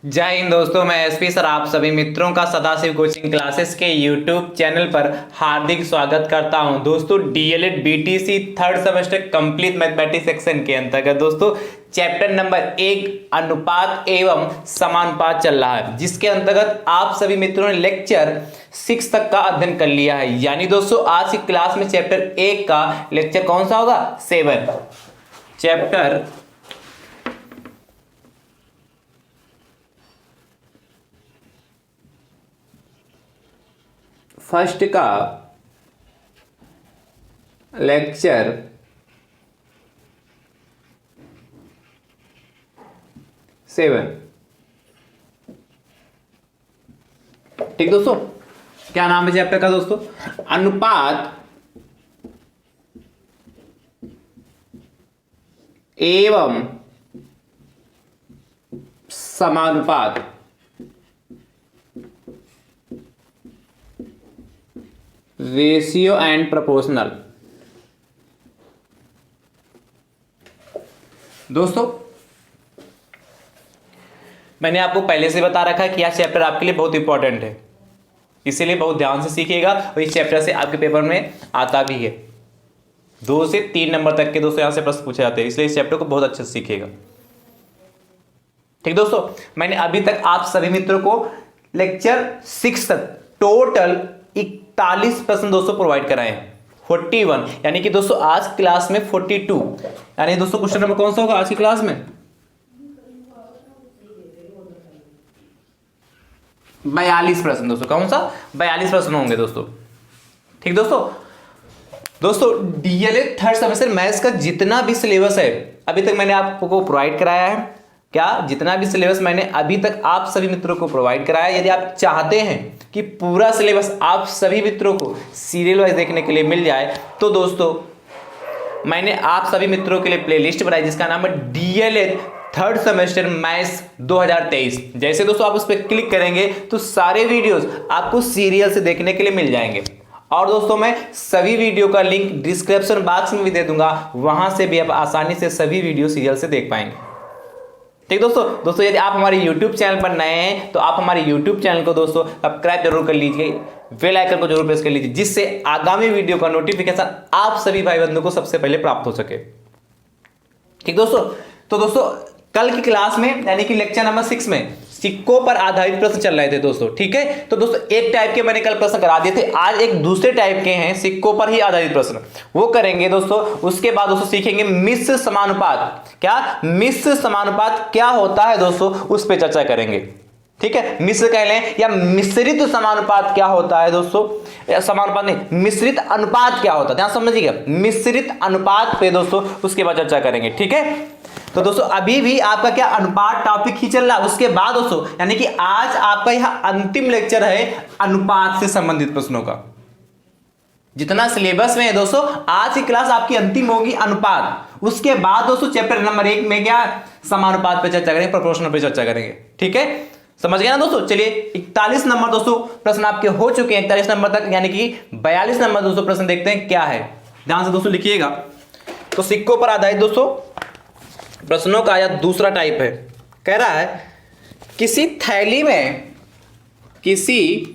जय हिंद दोस्तों, मैं एसपी सर आप सभी मित्रों का सदाशिव कोचिंग क्लासेस के यूट्यूब चैनल पर हार्दिक स्वागत करता हूं। दोस्तों DElEd BTC third semester complete mathematics section के अंतर्गत दोस्तों चैप्टर नंबर 1 अनुपात एवं समानुपात चल रहा है, जिसके अंतर्गत आप सभी मित्रों ने लेक्चर 6 तक का अध्ययन कर लिया है। यानी दोस्तों आज की क्लास में चैप्टर 1 का लेक्चर कौन सा होगा? 7। चैप्टर फर्स्ट का लेक्चर 7। ठीक दोस्तों, क्या नाम है चैप्टर का दोस्तों? अनुपात एवं समानुपात। Ratio and proportional. दोस्तों मैंने आपको पहले से बता रखा है कि यह चैप्टर आपके लिए बहुत इंपॉर्टेंट है, इसीलिए बहुत ध्यान से सीखिएगा। और इस चैप्टर से आपके पेपर में आता भी है, 2 से 3 नंबर तक के दोस्तों यहां से प्रश्न पूछे जाते हैं, इसलिए इस चैप्टर को बहुत अच्छे से सीखिएगा। ठीक दोस्तों, मैंने अभी तक आप सभी मित्रों को लेक्चर 6 तक टोटल 41 प्रश्न दोस्तों प्रोवाइड कराए हैं। 41 यानी कि दोस्तों आज क्लास में 42, यानी दोस्तों क्वेश्चन नंबर कौन सा होगा आज की क्लास में? 42 प्रश्न दोस्तों। कौन सा? 42 प्रश्न होंगे दोस्तों। ठीक दोस्तों डीएलएड थर्ड सेमेस्टर मैथ्स का जितना भी सिलेबस है अभी तक मैंने आपको प्रोवाइड कराया है। क्या जितना भी सिलेबस मैंने अभी तक आप सभी मित्रों को प्रोवाइड कराया है, यदि आप चाहते हैं कि पूरा सिलेबस आप सभी मित्रों को सीरियल वाइज देखने के लिए मिल जाए, तो दोस्तों मैंने आप सभी मित्रों के लिए प्लेलिस्ट बनाई जिसका नाम है डीएलएड थर्ड सेमेस्टर मैथ्स 2023। जैसे दोस्तों आप उस पर क्लिक करेंगे तो सारे वीडियोस आपको सीरियल से देखने के लिए मिल जाएंगे। और दोस्तों मैं सभी वीडियो का लिंक डिस्क्रिप्शन बॉक्स में भी दे दूंगा, वहां से भी आप आसानी से सभी वीडियो सीरियल से देख पाएंगे। ठीक दोस्तों यदि आप हमारे YouTube चैनल पर नए हैं तो आप हमारे YouTube चैनल को दोस्तों सब्सक्राइब जरूर कर लीजिए, बेल आइकन को जरूर प्रेस कर लीजिए, जिससे आगामी वीडियो का नोटिफिकेशन आप सभी भाई बंधुओं को सबसे पहले प्राप्त हो सके। ठीक दोस्तों, तो दोस्तों कल की क्लास में यानी कि लेक्चर नंबर 6 में सिक्कों पर आधारित प्रश्न चल रहे थे दोस्तों। ठीक है, तो दोस्तों एक टाइप के मैंने कल प्रश्न करा दिए थे, आज एक दूसरे टाइप के हैं सिक्कों पर ही आधारित प्रश्न, वो करेंगे दोस्तों। उसके बाद दोस्तों सीखेंगे मिश्र समानुपात। क्या मिश्र समानुपात क्या होता है दोस्तों, उस पर चर्चा करेंगे। ठीक है, मिश्र कह लें या मिश्रित समानुपात क्या होता है दोस्तों, समानुपात नहीं मिश्रित अनुपात क्या होता है, ध्यान समझिएगा, मिश्रित अनुपात पे दोस्तों उसके बाद चर्चा करेंगे। ठीक है, तो दोस्तों अभी भी आपका क्या अनुपात टॉपिक ही चल रहा है। उसके बाद दोस्तों यानी कि आज आपका यह अंतिम लेक्चर है अनुपात से संबंधित प्रश्नों का। जितना सिलेबस में है दोस्तों आज की क्लास आपकी अंतिम होगी अनुपात। उसके बाद दोस्तों चैप्टर नंबर 1 में क्या समानुपात पे चर्चा करेंगे, प्रोपोर्शनल पे चर्चा करेंगे। ठीक है, समझ गए ना दोस्तों। चलिए 41 नंबर दोस्तों प्रश्न आपके हो चुके हैं 41 नंबर तक, यानी कि 42 नंबर दोस्तों प्रश्न देखते हैं क्या है। ध्यान से दोस्तों लिखिएगा। तो सिक्कों पर आधारित दोस्तों प्रश्नों का यह दूसरा टाइप है। कह रहा है किसी थैली में ₹1.50,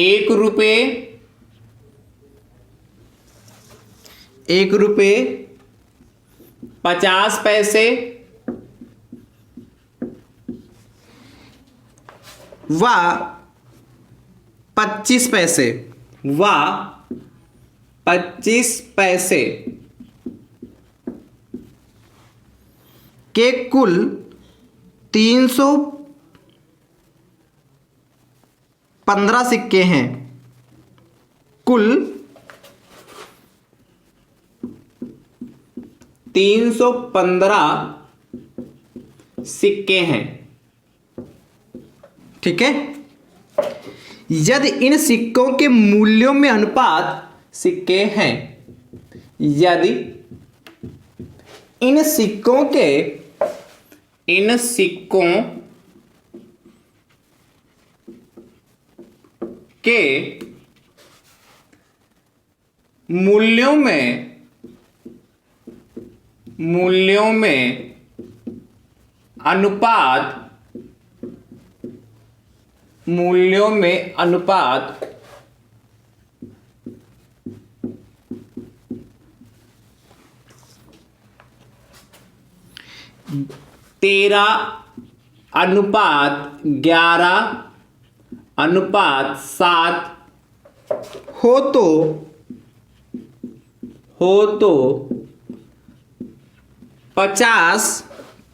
₹1.50 व 25 पैसे के कुल 315 सिक्के हैं। कुल 315 सिक्के हैं। ठीक है, यदि इन सिक्कों के मूल्यों में अनुपात सिक्के हैं, यदि इन सिक्कों के मूल्यों में अनुपात 13:11:7 हो तो 50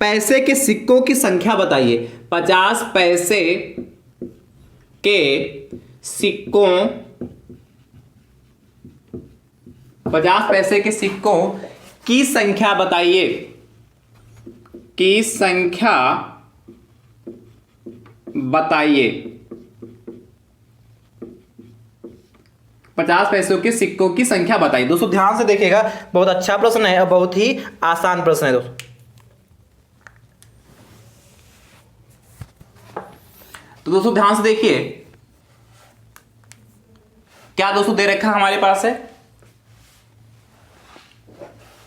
पैसे के सिक्कों की संख्या बताइए। 50 पैसे के सिक्कों की संख्या बताइए। 50 पैसों के सिक्कों की संख्या बताइए। दोस्तों ध्यान से देखिएगा, बहुत अच्छा प्रश्न है और बहुत ही आसान प्रश्न है दोस्तों। तो दोस्तों ध्यान से देखिए, क्या दोस्तों दे रखा हमारे पास है,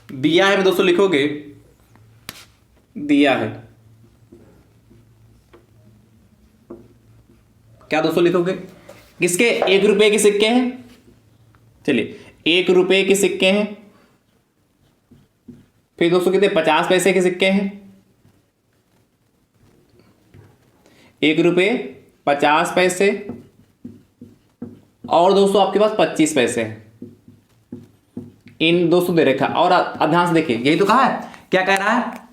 दिया है। दोस्तों लिखोगे दिया है, क्या दोस्तों लिखोगे? किसके? 1 रुपए के सिक्के हैं। चलिए 1 रुपए के सिक्के हैं। फिर दोस्तों कितने? 50 पैसे के सिक्के हैं। 1 रुपए, 50 पैसे और दोस्तों आपके पास 25 पैसे हैं। इन दोस्तों दे रखा। और ध्यान से देखिए, यही तो कहा है। क्या कह रहा है?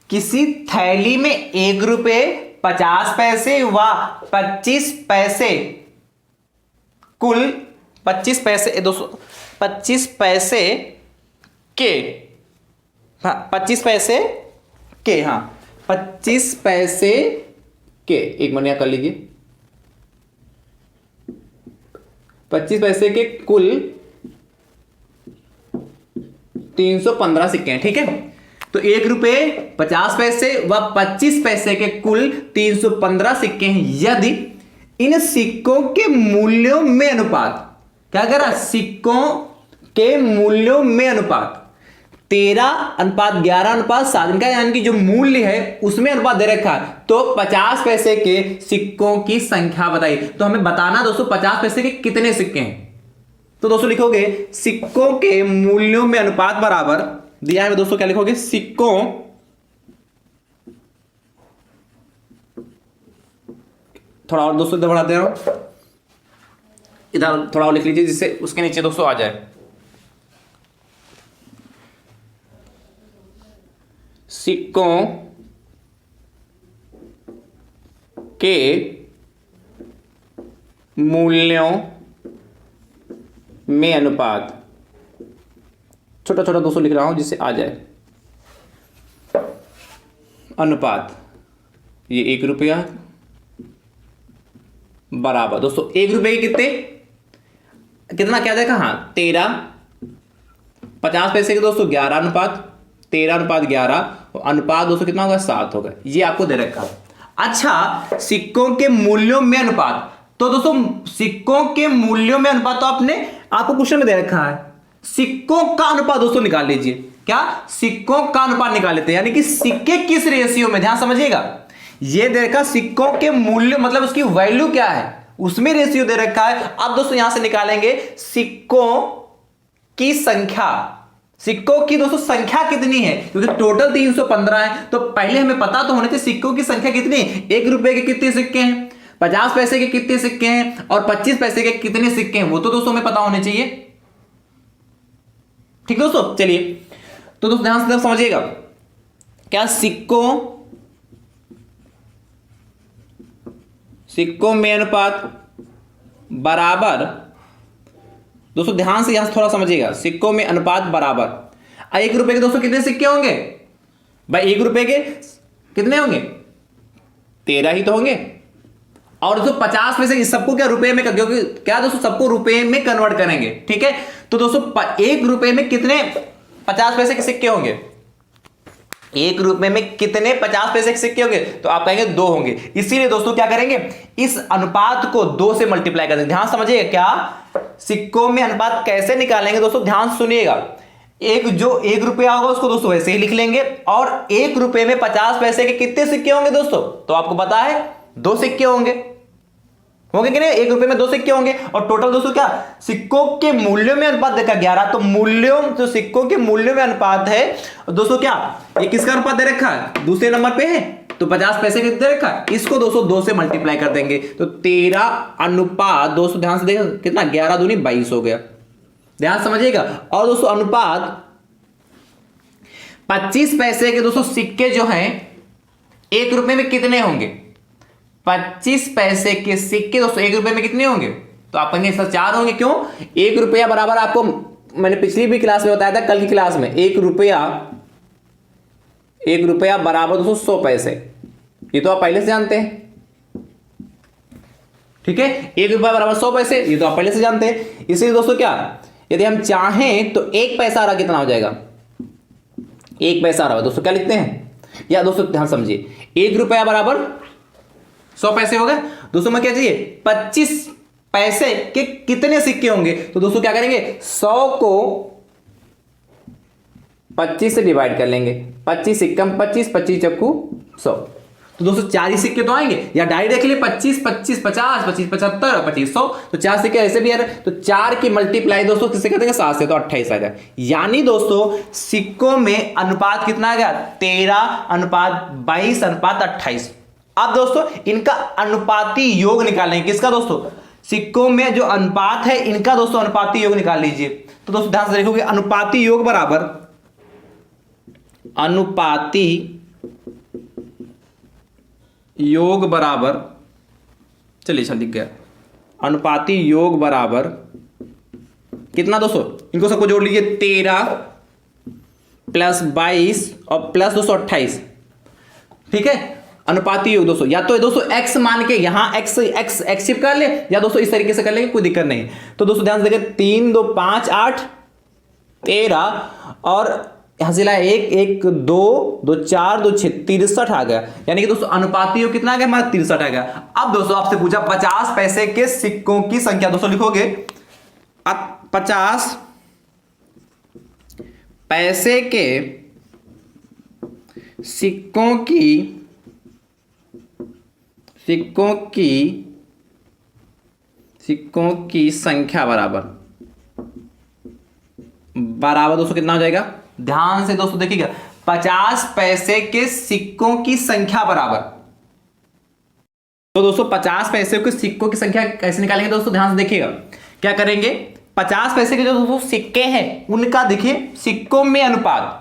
किसी थैली में 1 रुपए 50 पैसे व 25 पैसे, कुल 25 पैसे दोस्तों, 25 पैसे के, हाँ 25 पैसे के, हाँ 25 पैसे के, एक मिनट यहां कर लीजिए। 25 पैसे के कुल 315 सिक्के हैं। ठीक है, तो 1 रुपए 50 पैसे व 25 पैसे के कुल 315 सिक्के हैं। यदि इन सिक्कों के मूल्यों में अनुपात, क्या कह रहा? सिक्कों के मूल्यों में अनुपात 13:11:7, इनका यानी कि जो मूल्य है उसमें अनुपात दे रखा है, तो 50 पैसे के सिक्कों की संख्या बताइए। तो हमें बताना दोस्तों 50 पैसे के कितने सिक्के हैं। तो दोस्तों लिखोगे सिक्कों के मूल्यों में अनुपात बराबर, दिया है दोस्तों, क्या लिखोगे? सिक्कों, थोड़ा और दोस्तों इधर बढ़ा दे रहा हूं, इधर थोड़ा और लिख लीजिए जिससे उसके नीचे दोस्तों आ जाए। सिक्कों के मूल्यों में अनुपात, छोटा छोटा दोस्तों लिख रहा हूं जिससे आ जाए। अनुपात, ये 1 रुपया बराबर दोस्तों 1 रुपए के कितना क्या देखा? हाँ 13, 50 पैसे के दोस्तों 11:13, 13:11, अनुपात दोस्तों कितना होगा? 7 होगा। ये आपको दे रखा है। अच्छा, सिक्कों के मूल्यों में अनुपात, तो दोस्तों सिक्कों के मूल्यों में अनुपात तो आपको क्वेश्चन में दे रखा है। सिक्कों का अनुपात दोस्तों निकाल लीजिए। क्या? सिक्कों का अनुपात निकाल लेते हैं, यानी कि सिक्के किस रेशियो में, ध्यान समझिएगा। ये दे रखा सिक्कों के मूल्य, मतलब उसकी वैल्यू क्या है, उसमें रेशियो दे रखा है। अब दोस्तों यहां से निकालेंगे सिक्कों की संख्या। सिक्कों की दोस्तों संख्या कितनी है, क्योंकि टोटल 315 है, तो पहले हमें पता तो होने चाहिए सिक्कों की संख्या कितनी है। 1 रुपए के कितने सिक्के हैं, 50 पैसे के कितने सिक्के हैं और 25 पैसे के कितने सिक्के हैं, वो तो दोस्तों हमें पता होने चाहिए। ठीक दोस्तों, चलिए तो दोस्तों ध्यान से समझिएगा। क्या? सिक्कों में अनुपात बराबर, दोस्तों ध्यान से यहां से थोड़ा समझिएगा। सिक्कों में अनुपात बराबर 1 रुपए के दोस्तों कितने सिक्के होंगे भाई? 1 रुपए के कितने होंगे? 13 ही तो होंगे। और दोस्तों 50 पैसे इस सबको क्या रुपए में, क्योंकि क्या दोस्तों सबको रुपए में कन्वर्ट करेंगे। ठीक है, तो दोस्तों 1 रुपए में कितने 50 पैसे के सिक्के होंगे? एक रुपए में कितने 50 पैसे के सिक्के होंगे? तो आप कहेंगे 2 होंगे। इसीलिए दोस्तों क्या करेंगे, इस अनुपात को 2 से मल्टीप्लाई कर देंगे। ध्यान समझिएगा, क्या सिक्कों में अनुपात कैसे निकालेंगे दोस्तों, ध्यान सुनिएगा। जो 1 रुपया होगा उसको दोस्तों वैसे ही लिख लेंगे, और 1 रुपए में 50 पैसे के कितने सिक्के होंगे दोस्तों? तो आपको पता है 2 सिक्के होंगे कि नहीं? 1 रुपए में 2 सिक्के होंगे। और टोटल दोस्तों क्या, सिक्कों के मूल्यों में अनुपात देखा 11, तो मूल्यों, जो सिक्कों के मूल्यों में अनुपात है दोस्तों, क्या ये किसका अनुपात दे रखा है? दूसरे नंबर पे है, तो 50 पैसे के दे रखा है, इसको दोस्तों 2 से मल्टीप्लाई कर देंगे, तो 13 अनुपात दोस्तों, ध्यान से देखो कितना, 11 दूनी 22 हो गया। ध्यान समझिएगा। और दोस्तों अनुपात 25 पैसे के दोस्तों सिक्के जो हैं 1 रुपए में कितने होंगे? 25 पैसे के सिक्के दोस्तों 1 रुपए में कितने होंगे? तो आप कहेंगे सर 4 होंगे। क्यों? 1 रुपया बराबर, आपको मैंने पिछली भी क्लास में बताया था, कल की क्लास में, 1 रुपया बराबर दोस्तों 100 पैसे। ये तो आप पहले से जानते हैं, ठीक है? 1 रुपया बराबर 100 पैसे, ये तो आप पहले से जानते हैं। इसलिए दोस्तों क्या, यदि हम चाहें तो 1 पैसा आ रहा कितना हो जाएगा? 1 पैसा आ रहा है दोस्तों, क्या लिखते हैं? या दोस्तों ध्यान समझिए, 1 रुपया बराबर 100 पैसे हो गए। दोस्तों मैं क्या चाहिए, 25 पैसे के कितने सिक्के होंगे? तो दोस्तों क्या करेंगे, 100 को 25 से डिवाइड कर लेंगे। 25 सिक्कम 25, 25 चक्कू 100, तो दोस्तों 4 ही सिक्के तो आएंगे। या डायरेक्ट देख लिए 25, 25, 50, 25, 75, 25, 100, तो 4 सिक्के ऐसे भी आ रहे, तो 4 की मल्टीप्लाई दोस्तों किससे कर देंगे? 7 से, तो 28 आ गया। यानी दोस्तों सिक्कों में अनुपात कितना आ गया? 13:22:28। अब दोस्तों इनका अनुपाती योग निकालेंगे, किसका दोस्तों? सिक्कों में जो अनुपात है इनका दोस्तों अनुपाती योग निकाल लीजिए। तो दोस्तों ध्यान से देखोगे, अनुपाती योग बराबर, चलिए अच्छा लिख गया, अनुपाती योग बराबर कितना दोस्तों? इनको सबको जोड़ लीजिए, 13 + 22 और प्लस 228, ठीक है? अनुपाती योग दोस्तों, या तो दोस्तों x मान के यहां x शिफ्ट कर ले, या दोस्तों इस तरीके से कर लेंगे, कोई दिक्कत नहीं। तो दोस्तों ध्यान से देखिए, 3 2 5 8 13, और यहां से लाए 1 1 2 2 4 2 6 63 आ गया। यानी कि दोस्तों अनुपाती योग कितना आ गया हमारा? 63 आ गया। अब दोस्तों आपसे पूछा 50 पैसे के सिक्कों की संख्या, दोस्तों लिखोगे 50 पैसे के सिक्कों की संख्या बराबर दोस्तों कितना हो जाएगा? ध्यान से दोस्तों देखिएगा, 50 पैसे के सिक्कों की संख्या बराबर, तो दोस्तों 50 पैसे के सिक्कों की संख्या कैसे निकालेंगे दोस्तों? ध्यान से देखिएगा, क्या करेंगे, 50 पैसे के जो दोस्तों सिक्के हैं उनका देखिए सिक्कों में अनुपात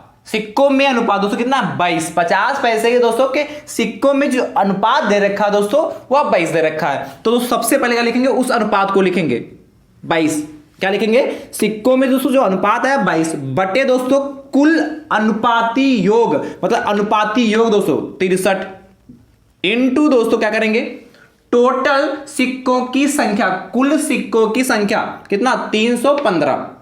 दोस्तों कितना? 22। 50 पैसे के दोस्तों के सिक्कों में जो अनुपात दे रखा है दोस्तों वो 22 दे रखा है। तो दोस्तों सबसे पहले क्या लिखेंगे? उस अनुपात को लिखेंगे 22। क्या लिखेंगे? सिक्कों में दोस्तों जो अनुपात है 22 बटे दोस्तों कुल अनुपाती योग, मतलब अनुपाती योग दोस्तों 63 इंटू दोस्तों क्या करेंगे? टोटल सिक्कों की संख्या, कुल सिक्कों की संख्या कितना? 315,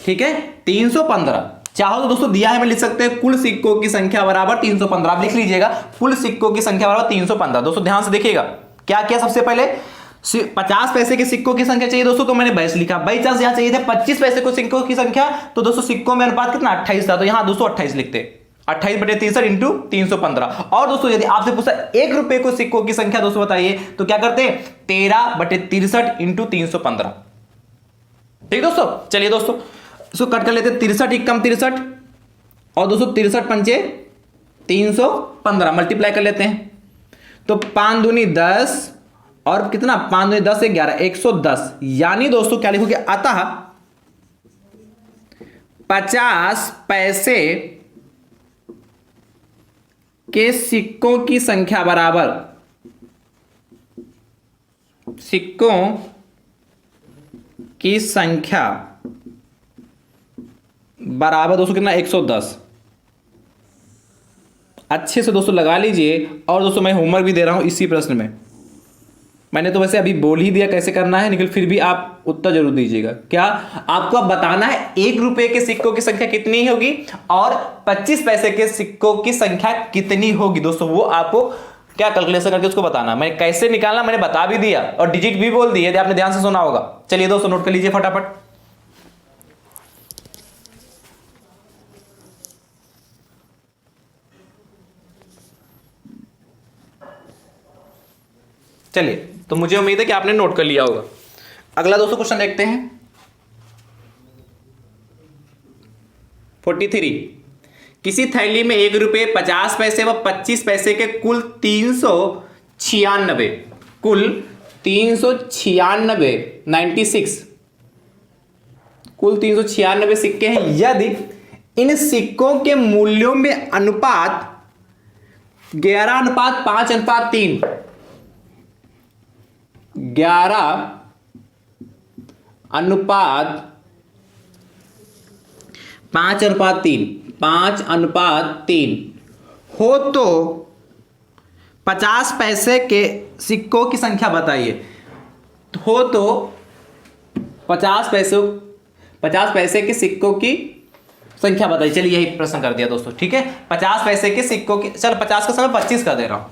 ठीक है? 315। चाहो तो दोस्तों दिया है मैं लिख सकते हैं, कुल सिक्कों की संख्या बराबर 315। आप लिख लीजिएगा, कुल सिक्कों की संख्या बराबर 315। दोस्तों ध्यान से देखिएगा, क्या किया? सबसे पहले 50 पैसे के सिक्कों की संख्या चाहिए दोस्तों, तो मैंने 22 लिखा। बाई चांस यहां चाहिए थे 25 पैसे को सिक्कों की संख्या, तो दोस्तों सिक्कों में अनुपात कितना? 28 था, तो यहां 228 लिखते, 28/63 इंटू 315। और दोस्तों यदि आपसे पूछा 1 रुपए को सिक्कों की संख्या दोस्तों बताइए, तो क्या करते? 13/63 इंटू 315। ठीक दोस्तों, चलिए दोस्तों इसको कट कर लेते हैं। 63 कम 63, और दोस्तों 63 पंचे 315 मल्टीप्लाई कर लेते हैं, तो 5 दूनी 10, और कितना? 5 दूनी 10 11 110। यानी दोस्तों क्या लिखोगे? अतः 50 पैसे के सिक्कों की संख्या बराबर, सिक्कों की संख्या बराबर दोस्तों कितना? 110। अच्छे से दोस्तों लगा लीजिए, और दोस्तों मैं होमवर्क भी दे रहा हूं इसी प्रश्न में, मैंने तो वैसे अभी बोल ही दिया कैसे करना है, लेकिन फिर भी आप उत्तर जरूर दीजिएगा। क्या आपको अब बताना है 1 रुपए के सिक्कों की संख्या कितनी होगी और 25 पैसे के सिक्कों की संख्या कितनी होगी। दोस्तों वो आपको क्या कैलकुलेशन करके उसको बताना। मैं कैसे निकालना मैंने बता भी दिया और डिजिट भी बोल दिए, आपने ध्यान से सुना होगा। चलिए दोस्तों नोट कर लीजिए फटाफट। चलिए, तो मुझे उम्मीद है कि आपने नोट कर लिया होगा। अगला दोस्तों क्वेश्चन देखते हैं 43। किसी थैली में 1 रुपए 50 पैसे व 25 पैसे के कुल 96 कुल 396 सिक्के हैं। यदि इन सिक्कों के मूल्यों में अनुपात 11:5:3 5:3 हो तो 50 पैसे के सिक्कों की संख्या बताइए। हो तो 50 पैसे के सिक्कों की संख्या बताइए। चलिए यही प्रश्न कर दिया दोस्तों, ठीक है। 50 पैसे के सिक्कों की, चल 50 का समय 25 कर दे रहा हूं।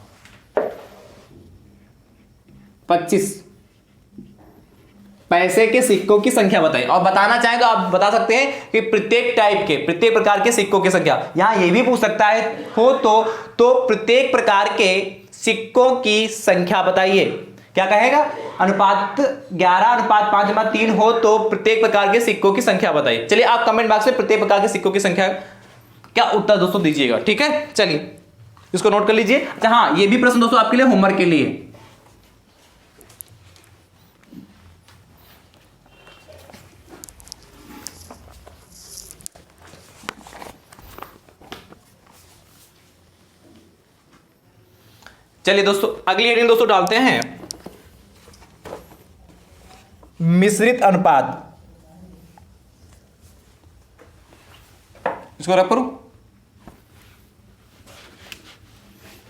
25 पैसे के सिक्कों की संख्या बताइए। और बताना चाहें तो आप बता सकते हैं कि प्रत्येक प्रकार के सिक्कों की संख्या। यहां यह भी पूछ सकता है हो तो प्रत्येक प्रकार के सिक्कों की संख्या बताइए। क्या कहेगा? अनुपात 11:5:3 हो तो प्रत्येक प्रकार के सिक्कों की संख्या बताइए। चलिए आप कमेंट बॉक्स में प्रत्येक प्रकार के सिक्कों की संख्या क्या उत्तर दोस्तों दीजिएगा, ठीक है। चलिए इसको नोट कर लीजिए। अच्छा हाँ, ये भी प्रश्न दोस्तों आपके लिए होमवर्क के लिए। चलिए दोस्तों अगली हेडिंग दोस्तों डालते हैं मिश्रित अनुपात। इसको रख करो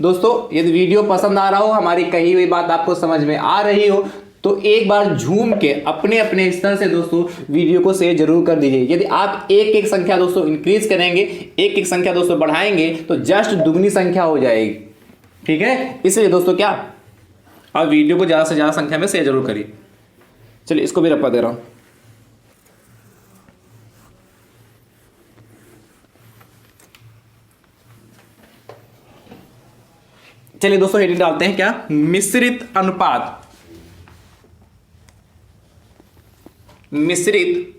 दोस्तों। यदि वीडियो पसंद आ रहा हो, हमारी कही हुई बात आपको समझ में आ रही हो, तो एक बार झूम के अपने अपने स्तर से दोस्तों वीडियो को शेयर जरूर कर दीजिए। यदि आप एक एक संख्या दोस्तों इंक्रीज करेंगे, एक एक संख्या दोस्तों बढ़ाएंगे, तो जस्ट दुगनी संख्या हो जाएगी, ठीक है। इसलिए दोस्तों क्या, आप वीडियो को ज्यादा से ज्यादा संख्या में शेयर जरूर करिए। चलिए इसको भी रप्पा दे रहा हूं। चलिए दोस्तों हेडिंग डालते हैं क्या, मिश्रित अनुपात। मिश्रित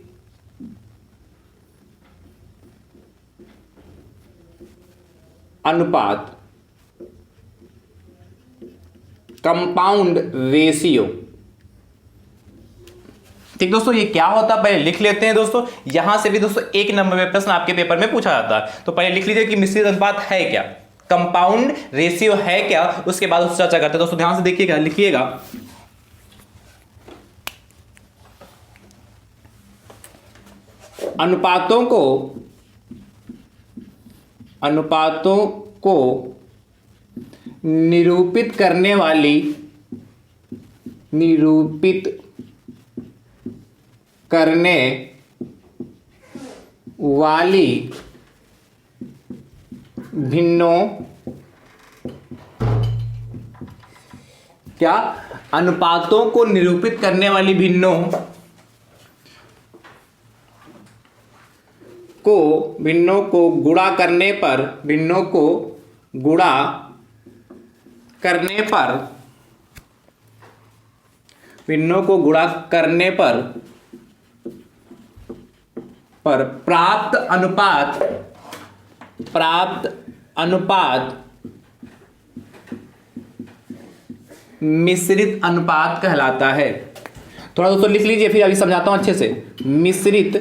अनुपात, कंपाउंड रेशियो। ठीक दोस्तों, ये क्या होता है पहले लिख लेते हैं दोस्तों। यहां से भी दोस्तों 1 नंबर में प्रश्न आपके पेपर में पूछा जाता है, तो पहले लिख लीजिए कि मिश्रित अनुपात है क्या, कंपाउंड रेशियो है क्या, उसके बाद उससे चर्चा करते हैं। दोस्तों ध्यान से देखिएगा, लिखिएगा। अनुपातों को निरूपित करने वाली भिन्नों, क्या, अनुपातों को निरूपित करने वाली भिन्नों को गुणा करने पर प्राप्त अनुपात मिश्रित अनुपात कहलाता है। थोड़ा दोस्तों लिख लीजिए, फिर अभी समझाता हूं अच्छे से। मिश्रित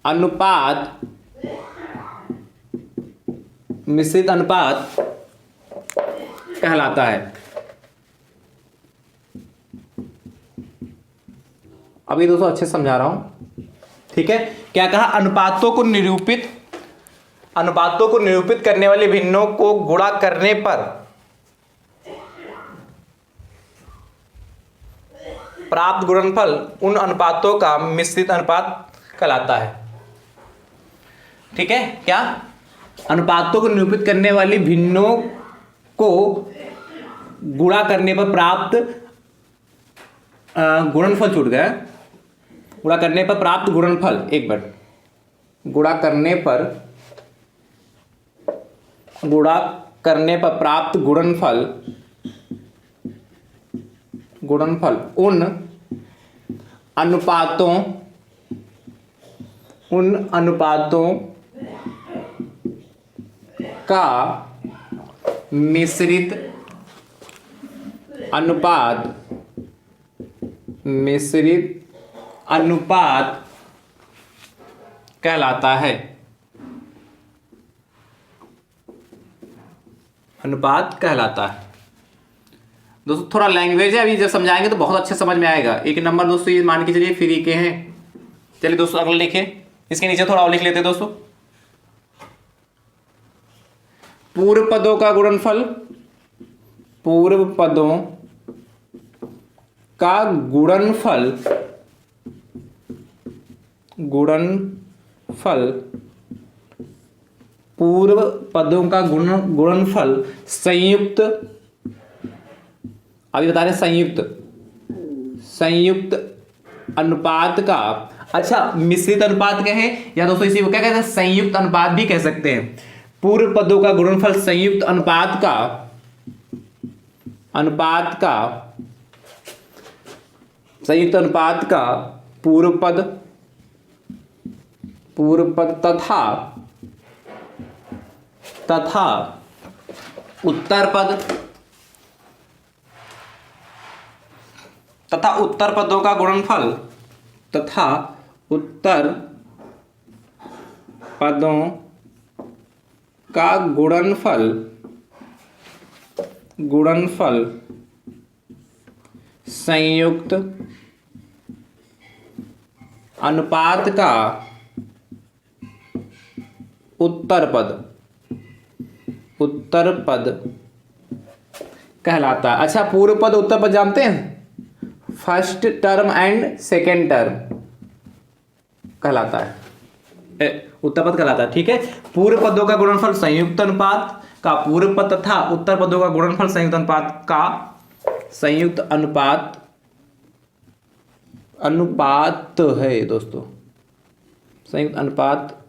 अनुपात कहलाता है। अभी दोस्तों अच्छे से समझा रहा हूं, ठीक है। क्या कहा? अनुपातों को निरूपित करने वाली भिन्नों को गुणा करने पर प्राप्त गुणनफल उन अनुपातों का मिश्रित अनुपात कहलाता है। ठीक है, क्या? अनुपातों को निरूपित करने वाली भिन्नों को गुणा करने पर प्राप्त गुणनफल छूट गया, गुणा करने पर प्राप्त गुणनफल, एक मिनट, गुणा करने पर प्राप्त गुणनफल उन अनुपातों का मिश्रित अनुपात कहलाता है। अनुपात कहलाता है। दोस्तों थोड़ा लैंग्वेज है, अभी जब समझाएंगे तो बहुत अच्छे समझ में आएगा। एक नंबर दोस्तों ये मान के चलिए फ्री के हैं। चलिए दोस्तों अगला लिखिए, इसके नीचे थोड़ा और लिख लेते हैं दोस्तों। पूर्व पदों का गुणनफल, पूर्व पदों का गुणनफल पूर्व पदों का गुणनफल संयुक्त, अभी बता रहे हैं संयुक्त अनुपात का, अच्छा मिश्रित अनुपात कहें या दोस्तों इसी को क्या कहते हैं, संयुक्त अनुपात भी कह सकते हैं। पूर्व पदों का गुणनफल संयुक्त अनुपात का पूर्व पद तथा उत्तर पदों का गुणनफल तथा उत्तर पदों का गुणनफल संयुक्त अनुपात का उत्तर पद कहलाता है। अच्छा पूर्व पद उत्तर पद जानते हैं, first term and second term कहलाता है, उत्तर पद कहलाता है। ठीक है, पूर्व पदों का गुणनफल संयुक्त अनुपात का पूर्व पद तथा उत्तर पदों का गुणनफल संयुक्त अनुपात है दोस्तों, संयुक्त अनुपात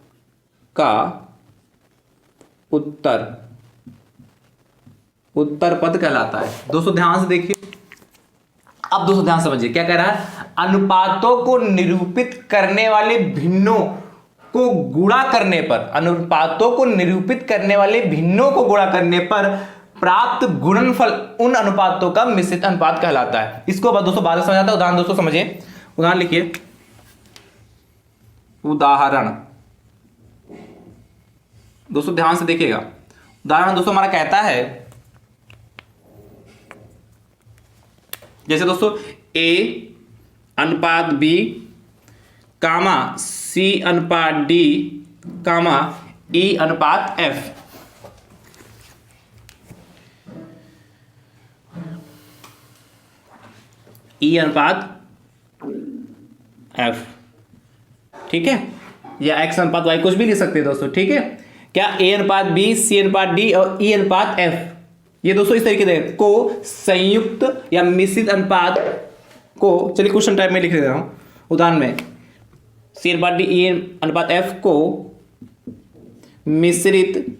का उत्तर पद कहलाता है। दोस्तों ध्यान से देखिए, अब दोस्तों ध्यान समझिए क्या कह रहा है। अनुपातों को निरूपित करने वाले भिन्नों को गुणा करने पर, अनुपातों को निरूपित करने वाले भिन्नों को गुणा करने पर प्राप्त गुणनफल उन अनुपातों का मिश्रित अनुपात कहलाता है। इसको बाद दोस्तों बाद में समझाता है। उदाहरण दोस्तों समझिए, उदाहरण लिखिए, उदाहरण दोस्तों ध्यान से देखिएगा। उदाहरण दोस्तों हमारा कहता है, जैसे दोस्तों A अनुपात B कामा C अनुपात D कामा E अनुपात F। E अनुपात F, ठीक है, या X अनुपात Y, कुछ भी लिख सकते हैं दोस्तों। ठीक है, क्या A अनुपात B, C अनुपात D और E अनुपात F, ये दोस्तों इस तरीके से को संयुक्त या मिश्रित अनुपात को, चलिए क्वेश्चन टाइप में लिख दे रहा हूं। उदाहरण में C अनुपात D E अनुपात F को मिश्रित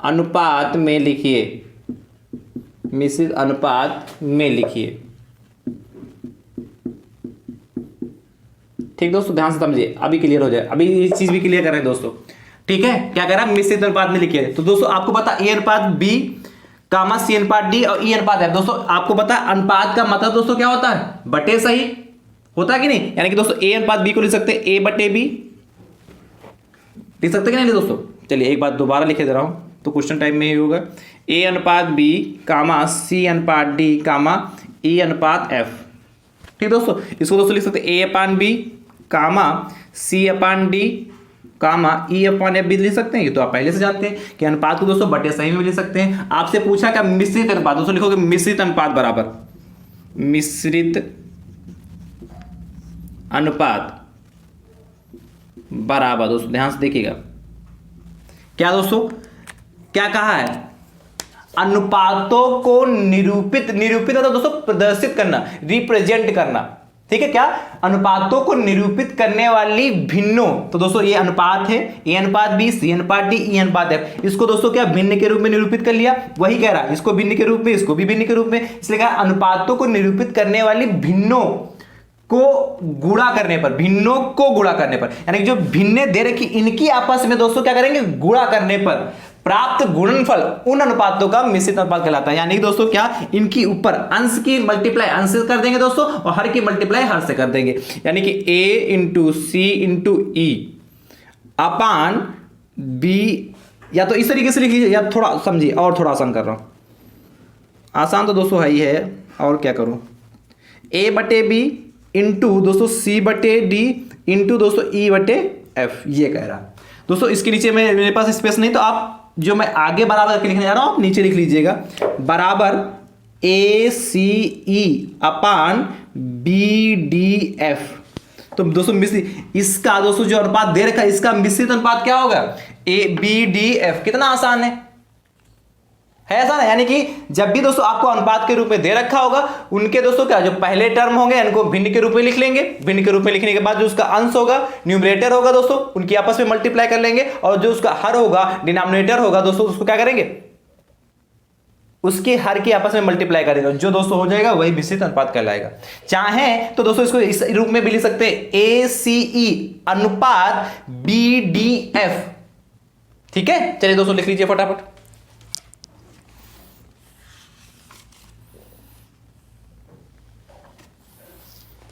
अनुपात में लिखिए, मिश्रित अनुपात में लिखिए। ठीक दोस्तों ध्यान से समझिए, अभी क्लियर हो जाए, अभी ये चीज भी क्लियर कर रहे हैं दोस्तों। ठीक है, क्या कह रहा है, मिश्रित अनुपात में लिखिए। तो दोस्तों आपको पता A अनुपात B कामा C अनुपात D और E अनुपात F। दोस्तों आपको पता अनुपात का मतलब दोस्तों क्या होता है, बटे सही होता है कि नहीं। यानी कि दोस्तों A अनुपात B को लिख सकते हैं A बटे B, लिख सकते कि नहीं दोस्तों। चलिए एक बात दोबारा लिखे दे रहा हूं, तो क्वेश्चन टाइप में ही होगा, A अनुपात B कामा C अनुपात D कामा E अनुपात F। ठीक दोस्तों, इसको दोस्तों लिख सकते हैं A upon B comma C upon D comma E upon F भी लिख सकते हैं। ये तो आप पहले से जानते हैं कि अनुपात को दोस्तों बटे सही में लिख सकते हैं। आपसे पूछा क्या, मिश्रित अनुपात, दोस्तों लिखोगे मिश्रित अनुपात बराबर मिश्रित अनुपात बराबर, दोस्तों ध्यान से देखिएगा, क्या दोस्तों क्या कहा है, अनुपातों को निरूपित मतलब दोस्तों प्रदर्शित करना, रिप्रेजेंट करना, ठीक है, क्या, अनुपातों को निरूपित करने वाली भिन्नों, तो दोस्तों ये अनुपात है, ए अनुपात बी, सी अनुपात डी, ई अनुपात एफ, इसको दोस्तों क्या भिन्न के रूप में निरूपित कर लिया, वही कह रहा है, इसको भिन्न के रूप में, इसको भी भिन्न के रूप में, इसलिए कहा अनुपातों को निरूपित करने वाली भिन्नों को गुणा करने पर, भिन्नों को गुणा करने पर, यानी जो भिन्न दे रखी इनकी आपस में दोस्तों क्या करेंगे, गुणा करने पर प्राप्त गुणनफल उन अनुपातों का मिश्रित अनुपात कहलाता है। यानी दोस्तों क्या, इनकी ऊपर अंश की मल्टीप्लाई अंश से कर देंगे दोस्तों, और हर की मल्टीप्लाई हर से कर देंगे, यानी कि a into C into E upon B, या तो इस तरीके से लिख लीजिए, या थोड़ा समझिए और थोड़ा आसान कर रहा हूं, आसान तो दोस्तों है ही है, और क्या करूं, a बटे बी इंटू दोस्तों सी बटे डी इंटू दोस्तों ई बटे एफ, ये कह रहा दोस्तों। इसके नीचे में मेरे पास स्पेस नहीं, तो आप जो मैं आगे बराबर करके लिखने जा रहा हूं आप नीचे लिख लीजिएगा, बराबर ए सी ई अपान बी डी एफ। तो दोस्तों मिश्रित, इसका दोस्तों जो अनुपात दे रखा है इसका मिश्रित अनुपात क्या होगा, ए बी डी एफ। कितना आसान है आसान है, यानी कि जब भी दोस्तों आपको अनुपात के रूप में दे रखा होगा, उनके दोस्तों क्या जो पहले टर्म होंगे इनको भिन्न के रूप में लिख लेंगे, भिन्न के रूप में लिखने के बाद जो उसका अंश होगा, न्यूमरेटर होगा दोस्तों, उनकी आपस में मल्टीप्लाई कर लेंगे, और जो उसका हर होगा, डिनोमिनेटर होगा दोस्तों, उसको क्या करेंगे, उसके हर की आपस में मल्टीप्लाई करेगा, जो दोस्तों हो जाएगा वही मिश्रित अनुपात कहलाएगा। चाहे तो दोस्तों इसको इस रूप में भी लिख सकते हैं, ए सी ई अनुपात बी डी एफ। ठीक है, चलिए दोस्तों लिख लीजिए फटाफट।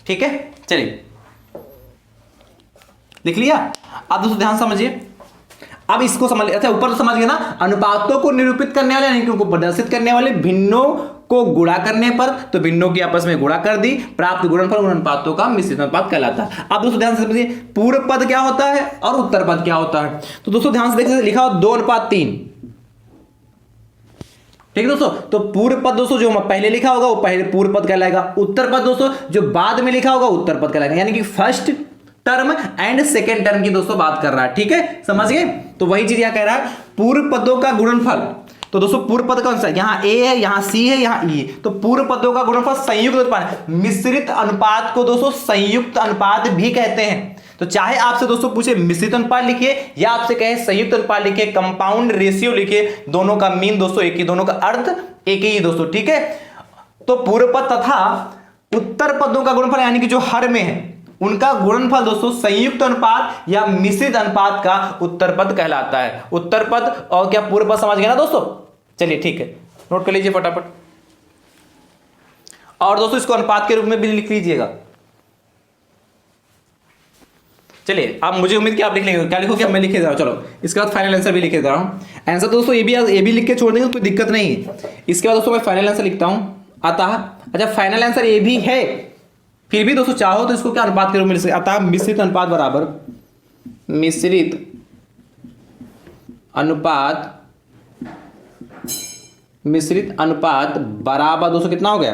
ठीक है, चलिए लिख लिया। अब दोस्तों ध्यान समझिए, अब इसको समझ लिया, अच्छा ऊपर तो समझ गए ना, अनुपातों को निरूपित करने वाले यानी कि उनको प्रदर्शित करने वाले भिन्नों को गुणा करने पर, तो भिन्नों की आपस में गुणा कर दी, प्राप्त गुणनफल उन अनुपातों का मिश्रित अनुपात कहलाता है। अब दोस्तों ध्यान से समझिए, पूर्व पद क्या होता है और उत्तर पद क्या होता है। तो दोस्तों ध्यान से देखिए, लिखा हो 2:3। ठीक है दोस्तों, तो पूर्व पद दोस्तों जो पहले लिखा होगा वो पहले पूर्व पद कहलाएगा, उत्तर पद दोस्तों जो बाद में लिखा होगा उत्तर पद कहलाएगा, यानी कि first term and second term की दोस्तों बात कर रहा है। ठीक है, समझ गए। तो वही चीज यहां कह रहा है, पूर्व पदों का गुणनफल। तो दोस्तों पूर्व पद कौन सा, यहां ए है, यहां सी है, यहां ई है, तो पूर्व पदों का गुणनफल संयुक्त अनुपात, मिश्रित अनुपात को दोस्तों संयुक्त अनुपात भी कहते हैं। तो चाहे आपसे दोस्तों पूछे मिश्रित अनुपात लिखिए या आपसे कहे संयुक्त अनुपात लिखिए, कंपाउंड रेशियो लिखिए, दोनों का मीन दोस्तों एक ही, दोनों का अर्थ एक ही दोस्तों। ठीक है, तो पूर्व पद तथा उत्तर पदों का गुणनफल यानी कि जो हर में है उनका गुणनफल दोस्तों संयुक्त अनुपात या मिश्रित अनुपात का उत्तर पद कहलाता है। उत्तर पद और क्या पूर्व पद, समझ गए ना दोस्तों। चलिए ठीक है, नोट कर लीजिए फटाफट, और दोस्तों इसको अनुपात के रूप में भी लिख लीजिएगा। चलिए, आप मुझे उम्मीद कि आप लिख लेंगे, क्या लिखोगे मैं लिखे जा रहा हूं। चलो इसके बाद फाइनल आंसर भी लिखे जा रहा हूं। आंसर दोस्तों ये भी लिख के छोड़ देंगे, कोई दिक्कत नहीं है। इसके बाद दोस्तों मैं फाइनल आंसर लिखता हूं, अतः अच्छा फाइनल आंसर ये भी है, फिर भी दोस्तों चाहो तो इसको क्या अनुपात के रूप में लिख सकते, अतः मिश्रित अनुपात बराबर मिश्रित अनुपात बराबर दोस्तों कितना हो गया,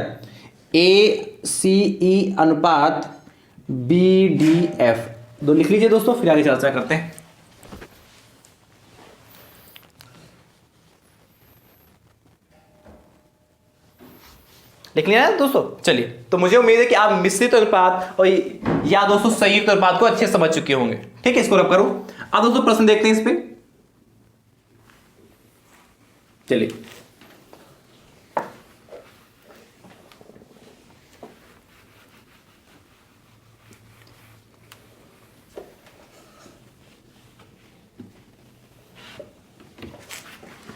ए सी ई अनुपात बी डी एफ। दो लिख लीजिए दोस्तों, फिर आगे चर्चा करते हैं। लिख लिया है दोस्तों। चलिए, तो मुझे उम्मीद है कि आप मिश्रित अनुपात और या दोस्तों संयुक्त अनुपात को अच्छे समझ चुके होंगे। ठीक है, इसको रब करूं। अब दोस्तों प्रश्न देखते हैं इस पे। चलिए,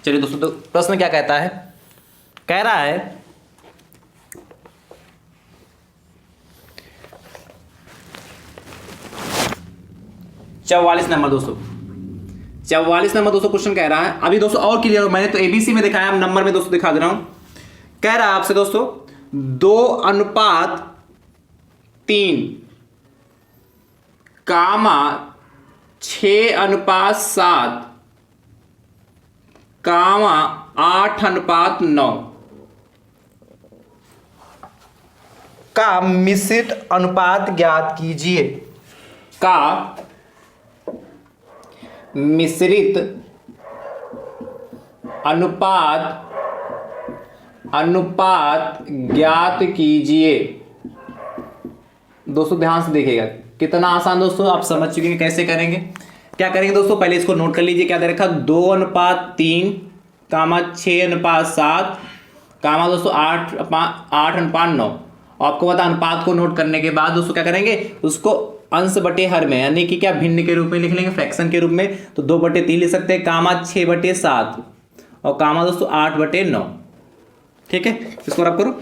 चलिए दोस्तों, तो प्रश्न क्या कहता है, कह रहा है 44 नंबर दोस्तों, 44 नंबर दोस्तों क्वेश्चन कह रहा है। अभी दोस्तों और क्लियर हो, मैंने तो एबीसी में दिखाया, नंबर में दोस्तों दिखा दे रहा हूं। कह रहा है आपसे दोस्तों 2:3 कामा 6:7 कामा 8:9 का मिश्रित अनुपात ज्ञात कीजिए। का मिश्रित अनुपात ज्ञात कीजिए। दोस्तों ध्यान से देखिएगा, कितना आसान दोस्तों, आप समझ चुके हैं कैसे करेंगे। क्या करेंगे दोस्तों, पहले इसको नोट कर लीजिए। क्या दे रखा, 2:3 कामा 6:7 कामा दोस्तों 8:9। आपको पता अनुपात को नोट करने के बाद दोस्तों क्या करेंगे, उसको अंश बटे हर में यानी कि क्या भिन्न के रूप में लिख लेंगे, फ्रैक्शन के रूप में। तो 2/3 लिख सकते हैं, कामा 6/7 और कामा दोस्तों 8/9। ठीक है, इसको रब करो।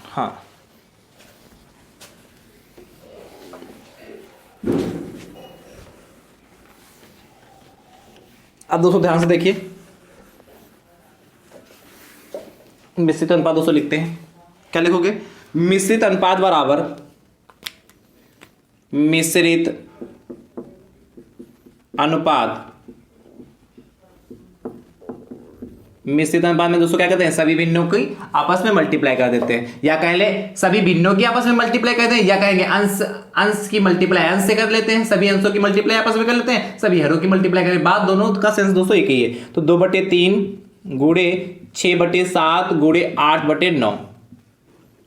हाँ, अब दोस्तों ध्यान से देखिए, मिश्रित अनुपात दोस्तों लिखते हैं। क्या लिखोगे, मिश्रित अनुपात बराबर मिश्रित अनुपात। मिश्रित अनुपात में दोस्तों क्या करते हैं, सभी भिन्नों की आपस में मल्टीप्लाई कर देते हैं, या कह ले सभी भिन्नों की आपस में मल्टीप्लाई करते हैं, या कहेंगे अंश की मल्टीप्लाई अंश से कर लेते हैं, सभी अंशों की मल्टीप्लाई आपस में कर लेते हैं, सभी हरों की मल्टीप्लाई करते हैं। बात दोनों का सेंस दोस्तों एक ही है। तो 2/3 गुणे 6/7 गुणे 8/9,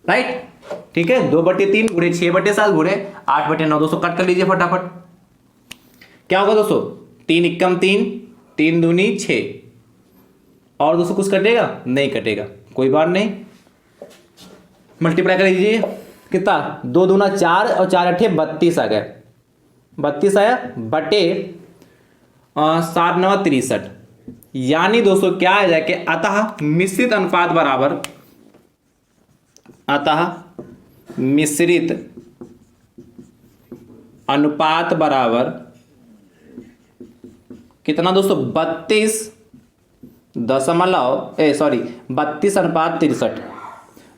राइट। ठीक है, 2/3 गुणे 6/7 गुणे 8/9। दोस्तों कट कर लीजिए फटाफट। क्या होगा दोस्तों, 3 × 3 3 दूनी 6। और दोस्तों कुछ कटेगा, नहीं कटेगा, कोई बात नहीं। मल्टीप्लाई कर लीजिए, कितना, 2 दूना 4 और 4 अठे 32 आ गए। 32 आया बटे 7 9 63। यानी दोस्तों क्या आ जाए कि अतः मिश्रित अनुपात बराबर, अतः मिश्रित अनुपात बराबर कितना दोस्तों, 32 अनुपात 63।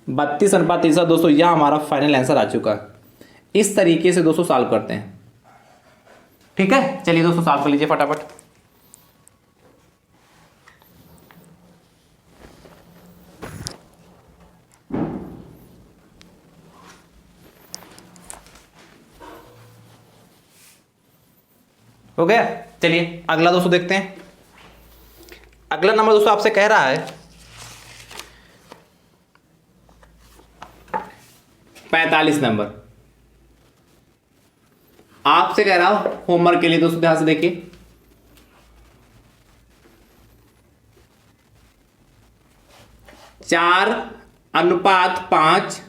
32 अनुपात 63 दोस्तों, यह हमारा फाइनल आंसर आ चुका है। इस तरीके से दोस्तों सॉल्व करते हैं। ठीक है, चलिए दोस्तों सॉल्व कर लीजिए फटाफट। हो गया, चलिए अगला दोस्तों देखते हैं। अगला नंबर दोस्तों आपसे कह रहा है 45 नंबर। आपसे कह रहा हूं होमवर्क के लिए दोस्तों ध्यान से देखिए। 4:5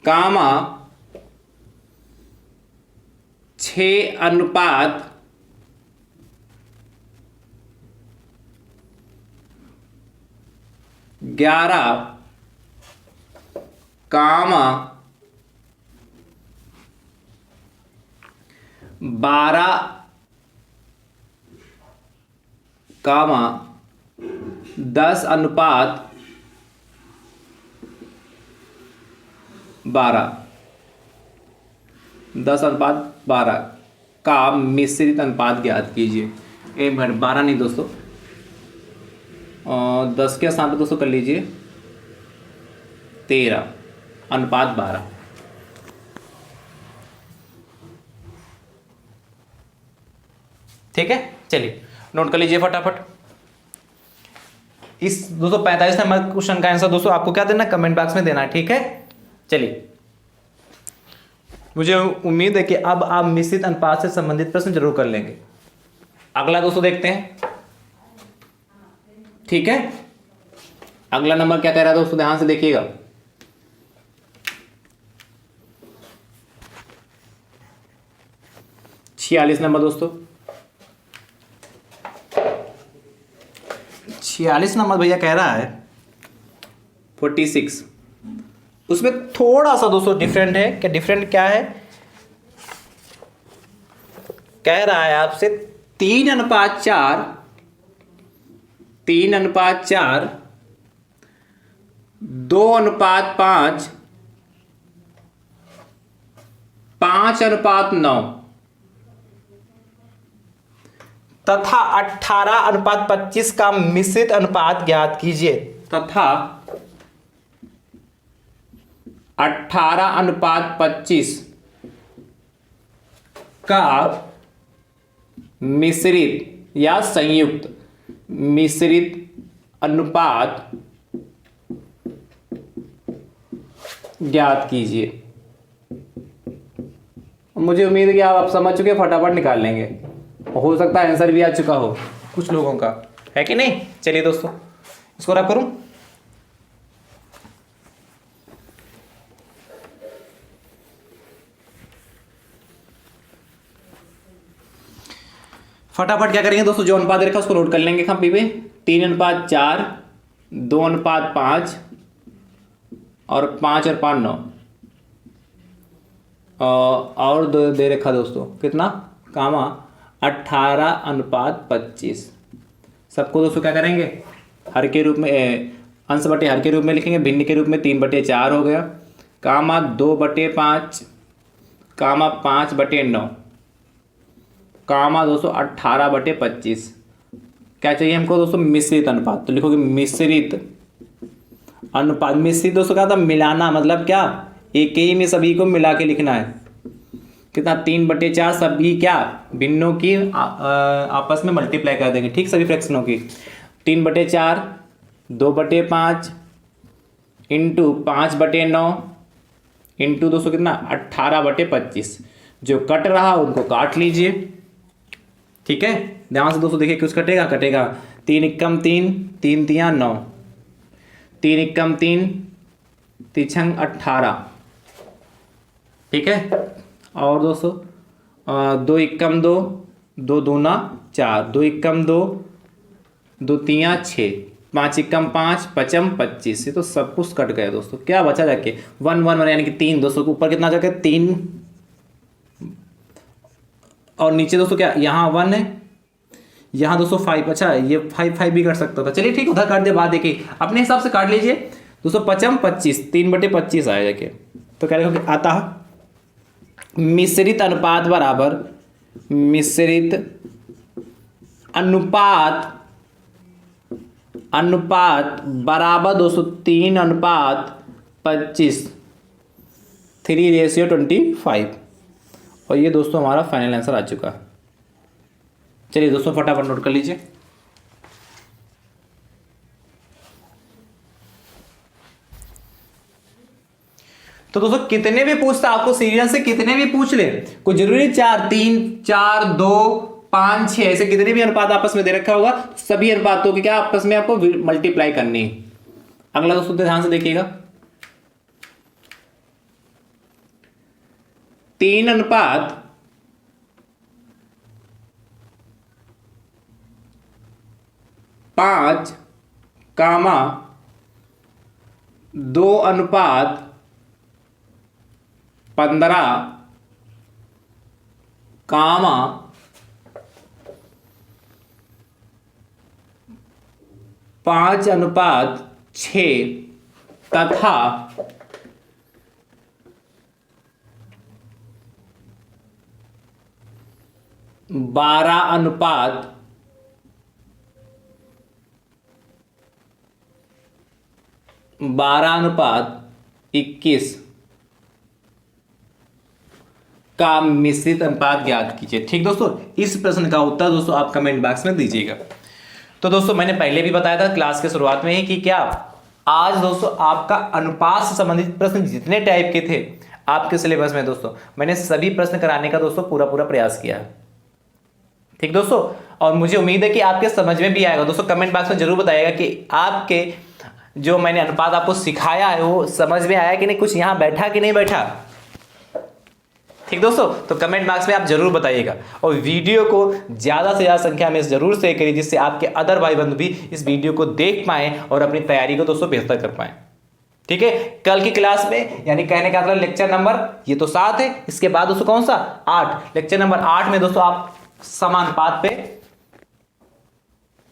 कामा 6:11 कामा 12 कामा 10:12 10:12 का मिश्रित अनुपात ज्ञात कीजिए। 1 मिनट, 12 नहीं दोस्तों, 10 के स्थान पर दोस्तों कर लीजिए 13:12। ठीक है, चलिए नोट कर लीजिए फटाफट। इस दोस्तों 45 नंबर क्वेश्चन का आंसर दोस्तों आपको क्या देना, कमेंट बॉक्स में देना है। ठीक है, चलिए मुझे उम्मीद है कि अब आप मिश्रित अनुपात से संबंधित प्रश्न जरूर कर लेंगे। अगला दोस्तों देखते हैं। ठीक है, अगला नंबर क्या कह रहा है दोस्तों, ध्यान से देखिएगा। छियालीस नंबर दोस्तों, 46 नंबर भैया कह रहा है 46। उसमें थोड़ा सा दोस्तों डिफरेंट है। क्या डिफरेंट क्या है, कह रहा है आपसे 3:4 3:4 2:5 5:9 तथा 18:25 का मिश्रित अनुपात ज्ञात कीजिए। तथा 18:25 का मिश्रित या संयुक्त मिश्रित अनुपात ज्ञात कीजिए। मुझे उम्मीद है कि आप समझ चुके, फटाफट निकाल लेंगे। हो सकता है आंसर भी आ चुका हो कुछ लोगों का, है कि नहीं। चलिए दोस्तों इसको रब करूं। फटाफट क्या करेंगे दोस्तों, जो अनुपात रखा उसको नोट कर लेंगे कॉपी पे। 3:4, 2:5 और 5 और 5 9 और दो दे रखा दोस्तों, कितना कामा 18:25। सबको दोस्तों क्या करेंगे, हर के रूप में अंश बटे हर के रूप में लिखेंगे, भिन्न के रूप में 3/4 हो गया, कामा 2/5 कामा 5/9 कामा दोस्तों 18/25। क्या चाहिए हमको दोस्तों, मिश्रित अनुपात। तो लिखोगे मिश्रित अनुपात। मिश्रित दोस्तों क्या था, मिलाना, मतलब क्या, एक ही में सभी को मिला के लिखना है। कितना 3/4 सभी क्या भिन्नों की आपस में मल्टीप्लाई कर देंगे, ठीक, सभी फ्रैक्शनों की। 3/4 2/5 इंटू 5/9 इंटू दोस्तों कितना 18/25। जो कट रहा उनको काट लीजिए, ठीक है। ध्यान से दोस्तों देखिए कुछ कटेगा, 3 × 3 3 × 9 3 × 3 3 18, ठीक है। और दोस्तों 2 × 2 2 दूना 4, 2 × 2 2 3 6, 5 × 5 5 25। ये तो सब कुछ कट गया दोस्तों। क्या बचा जाके 1 1 1 यानी कि 3 दोस्तों के ऊपर कितना जाके 3 और नीचे दोस्तों क्या यहाँ 1 है, यहाँ दोस्तों 5। अच्छा ये 5 भी कर सकता था, चलिए ठीक, उधर काट दे, बात देखिए अपने हिसाब से काट लीजिए दोस्तों। 5 25 3/25 आया जाके। तो क्या लिखोगे, आता मिश्रित अनुपात बराबर मिश्रित अनुपात बराबर दोस्तों 3:25 3:25। और ये दोस्तों हमारा फाइनल आंसर आ चुका है। चलिए दोस्तों फटाफट नोट कर लीजिए। तो दोस्तों कितने भी पूछता आपको सीरियल से, कितने भी पूछ ले, कोई जरूरी 4 3 4 2 5 6 ऐसे कितने भी अनुपात आपस में दे रखा होगा, सभी अनुपातों की क्या आपस में आपको मल्टीप्लाई करनी है। अगला दोस्तों ध्यान से देखिएगा, 3:5 कामा 2:15 कामा 5:6 तथा 12:21 का मिश्रित अनुपात ज्ञात कीजिए। ठीक दोस्तों, इस प्रश्न का उत्तर दोस्तों आप कमेंट बॉक्स में दीजिएगा। तो दोस्तों मैंने पहले भी बताया था क्लास के शुरुआत में ही कि क्या आज दोस्तों आपका अनुपात से संबंधित प्रश्न जितने टाइप के थे आपके सिलेबस में दोस्तों, मैंने सभी प्रश्न कराने का दोस्तों पूरा प्रयास किया है। ठीक दोस्तों, और मुझे उम्मीद है कि आपके समझ में भी आएगा। दोस्तों कमेंट बॉक्स में जरूर बताइएगा कि आपके जो मैंने अनुपात आपको सिखाया है वो समझ में आया कि नहीं, कुछ यहाँ बैठा कि नहीं बैठा। ठीक दोस्तों, तो कमेंट बॉक्स में आप जरूर बताइएगा और वीडियो को ज़्यादा से ज़्यादा संख्या में जरूर शेयर करिए, जिससे आपके अदर भाई बंधु भी इस वीडियो को देख पाएं और अपनी तैयारी को दोस्तों बेहतर कर पाएं। ठीक है, कल की क्लास में यानी कहने का मतलब लेक्चर नंबर ये तो 7 है, इसके बाद दोस्तों कौन सा 8, लेक्चर नंबर 8 में दोस्तों आप समानुपात पे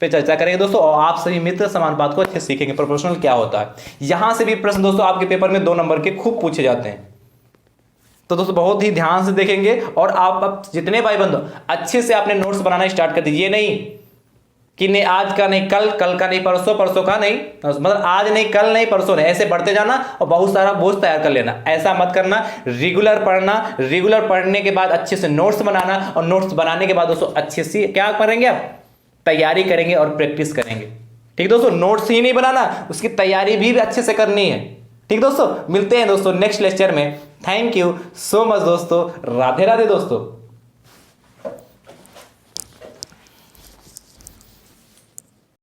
चर्चा करेंगे दोस्तों, और आप सभी मित्र समानुपात को अच्छे से सीखेंगे, प्रोपोर्शनल क्या होता है। यहां से भी प्रश्न दोस्तों आपके पेपर में 2 नंबर के खूब पूछे जाते हैं। तो दोस्तों बहुत ही ध्यान से देखेंगे और आप अब जितने भाई बंधु अच्छे से आपने नोट्स बनाना स्टार्ट कर दीजिए। नहीं कि नहीं आज का नहीं कल, कल का नहीं परसों, परसों का नहीं, मतलब आज नहीं कल नहीं परसों नहीं, ऐसे बढ़ते जाना और बहुत सारा बोझ तैयार कर लेना। ऐसा मत करना। रेगुलर पढ़ना, रेगुलर पढ़ने के बाद अच्छे से नोट्स बनाना और नोट्स बनाने के बाद दोस्तों अच्छे से क्या करेंगे आप, तैयारी करेंगे और प्रैक्टिस करेंगे। ठीक दोस्तों, नोट्स ही नहीं बनाना, उसकी तैयारी भी अच्छे से करनी है। ठीक दोस्तों, मिलते हैं दोस्तों नेक्स्ट लेक्चर में। थैंक यू सो मच दोस्तों। राधे राधे दोस्तों।